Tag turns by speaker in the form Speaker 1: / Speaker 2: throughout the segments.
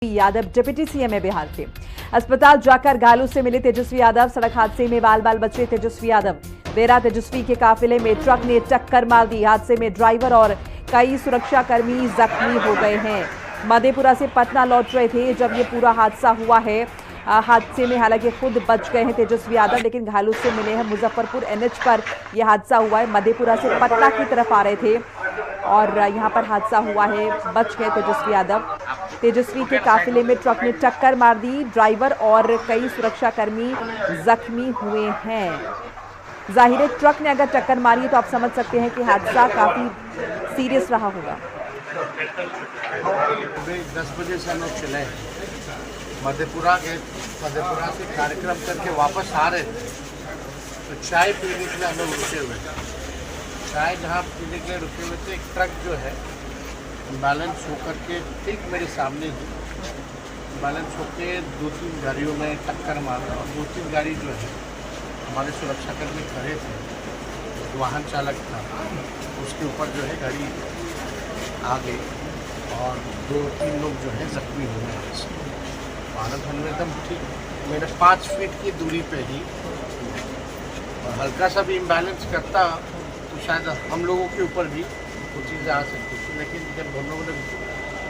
Speaker 1: Yadav deputy CM में बिहार थे। अस्पताल जाकर घायलों से मिले तेजस्वी यादव। सड़क हादसे में बाल बाल बचे तेजस्वी यादव। देरा तेजस्वी के काफिले में ट्रक ने टक्कर मार दी। हादसे में ड्राइवर और कई सुरक्षाकर्मी जख्मी हो गए हैं। मधेपुरा से पटना लौट रहे थे जब ये पूरा हादसा हुआ है। हादसे में हालांकि खुद बच गए हैं तेजस्वी यादव, लेकिन घायलों से मिले हैं। मुजफ्फरपुर एनएच पर यह हादसा हुआ है। मधेपुरा से पटना की तरफ आ रहे थे और यहां पर हादसा हुआ है। बच गए तेजस्वी यादव। तेजस्वी के काफिले में ट्रक ने टक्कर मार दी। ड्राइवर और कई सुरक्षाकर्मी जख्मी हुए हैं। जाहिर है ट्रक ने अगर टक्कर मारी है तो आप समझ सकते हैं कि हादसा काफी सीरियस रहा होगा।
Speaker 2: 10 बजे से हम लोग चले मधेपुरा से कार्यक्रम करके वापस आ रहे थे, तो चाय पीने के लिए हम लोग रुके हुए थे। चाय जहाँ पीने के लिए रुके हुए थे, एक ट्रक जो है बैलेंस होकर के ठीक मेरे सामने ही बैलेंस होके 2-3 गाड़ियों में टक्कर मारा और 2-3 गाड़ी जो है हमारे सुरक्षाकर्मी खड़े थे, वाहन चालक था, उसके ऊपर जो है गाड़ी आ गई और 2-3 लोग जो है जख्मी हो गए। भारत में एकदम ठीक मेरे 5 फीट की दूरी पे ही, और हल्का सा भी इम्बैलेंस करता तो शायद हम लोगों के ऊपर भी कुछ चीज़ें आ सकती थी। लेकिन जब हम लोगों ने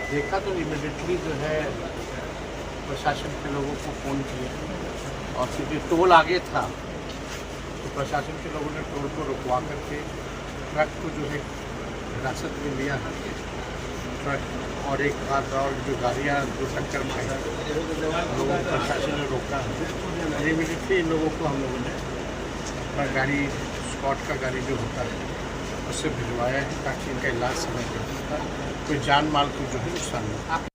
Speaker 2: देखा तो इमीडिएटली जो है प्रशासन के लोगों को फ़ोन किया और क्योंकि टोल आगे था तो प्रशासन के लोगों ने टोल को रुकवा करके ट्रक को जो है हिरासत में लिया है। ट्रक और एक कार और जो गाड़ियाँ जो टक्कर मारी लोगों को प्रशासन ने रोका है। इमीडिएटली इन लोगों को हम लोगों ने अपना गाड़ी स्कॉट का गाड़ी जो होता है उससे भिजवाया है ताकि इनका इलाज समय पर होता है, कोई जान माल को जो है नुकसान नहीं।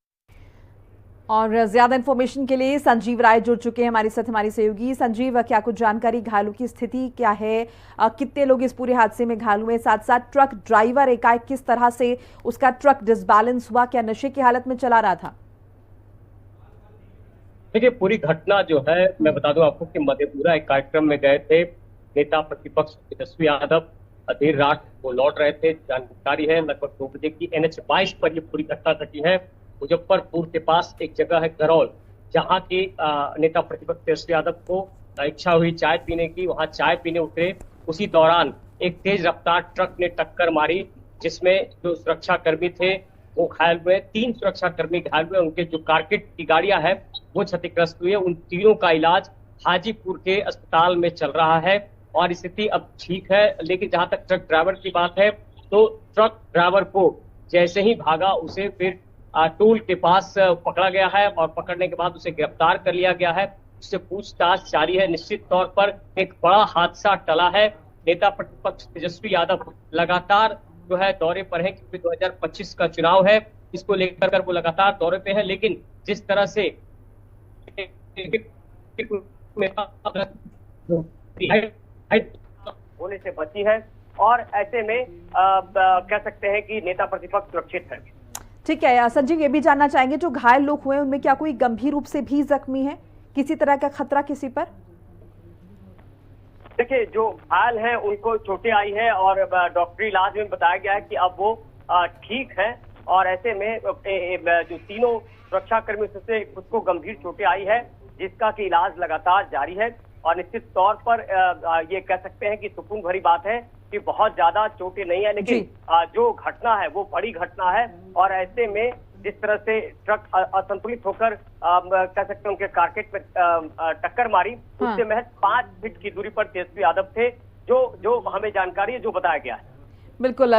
Speaker 1: और ज्यादा इन्फॉर्मेशन के लिए संजीव राय जुड़ चुके हैं हमारे साथ। हमारी सहयोगी संजीव, क्या कुछ जानकारी, घायलों की स्थिति क्या है, कितने लोग इस पूरे हादसे में घायल हुए, साथ साथ ट्रक ड्राइवर एकाएक किस तरह से उसका ट्रक डिसबैलेंस हुआ, क्या नशे की हालत में चला रहा था?
Speaker 3: देखिए, पूरी घटना जो है मैं बता दूं आपको कि मधेपुरा एक कार्यक्रम में गए थे नेता प्रतिपक्ष तेजस्वी यादव। देर रात वो लौट रहे थे। जानकारी है लगभग 2 बजे की NH 22 पर ये पूरी घटना घटी है। मुजफ्फरपुर के पास एक जगह है गरौल, जहाँ की नेता प्रतिपक्ष तेजस्वी यादव को इच्छा हुई चाय पीने की। वहां चाय पीने उतरे, उसी दौरान एक तेज रफ्तार ट्रक ने टक्कर मारी, जिसमें जो सुरक्षाकर्मी थे वो घायल हुए। 3 सुरक्षाकर्मी घायल हुए। उनके जो कारकेट की गाड़ियां हैं वो क्षतिग्रस्त हुई है। उन तीनों का इलाज हाजीपुर के अस्पताल में चल रहा है और स्थिति अब ठीक है। लेकिन जहां तक ट्रक ड्राइवर की बात है तो ट्रक ड्राइवर को जैसे ही भागा उसे फिर टोल के पास पकड़ा गया है और पकड़ने के बाद उसे गिरफ्तार कर लिया गया है। उससे पूछताछ जारी है। निश्चित तौर पर एक बड़ा हादसा टला है। नेता प्रतिपक्ष तेजस्वी यादव लगातार जो है दौरे पर है, क्योंकि 2025 का चुनाव है, इसको लेकर वो लगातार दौरे पे है। लेकिन जिस तरह से होने से बची है और ऐसे में कह सकते हैं कि नेता प्रतिपक्ष सुरक्षित है।
Speaker 1: ठीक है संजीव, ये भी जानना चाहेंगे जो घायल लोग हुए उनमें क्या कोई गंभीर रूप से भी जख्मी है, किसी तरह का खतरा किसी पर?
Speaker 4: देखिए, जो घायल हैं उनको चोटें आई है और डॉक्टरी इलाज में बताया गया है कि अब वो ठीक है। और ऐसे में जो तीनों सुरक्षाकर्मी से उसको गंभीर चोटें आई है, जिसका कि इलाज लगातार जारी है। और निश्चित तौर पर ये कह सकते हैं कि सुकून भरी बात है कि बहुत ज्यादा चोटें नहीं है, लेकिन जो घटना है वो बड़ी घटना है। और ऐसे में जिस तरह से ट्रक असंतुलित होकर कह सकते हैं उनके कारकेट में टक्कर मारी, उससे महज 5 फीट की दूरी पर तेजस्वी यादव थे, जो हमें जानकारी है, जो बताया गया है।
Speaker 1: बिल्कुल।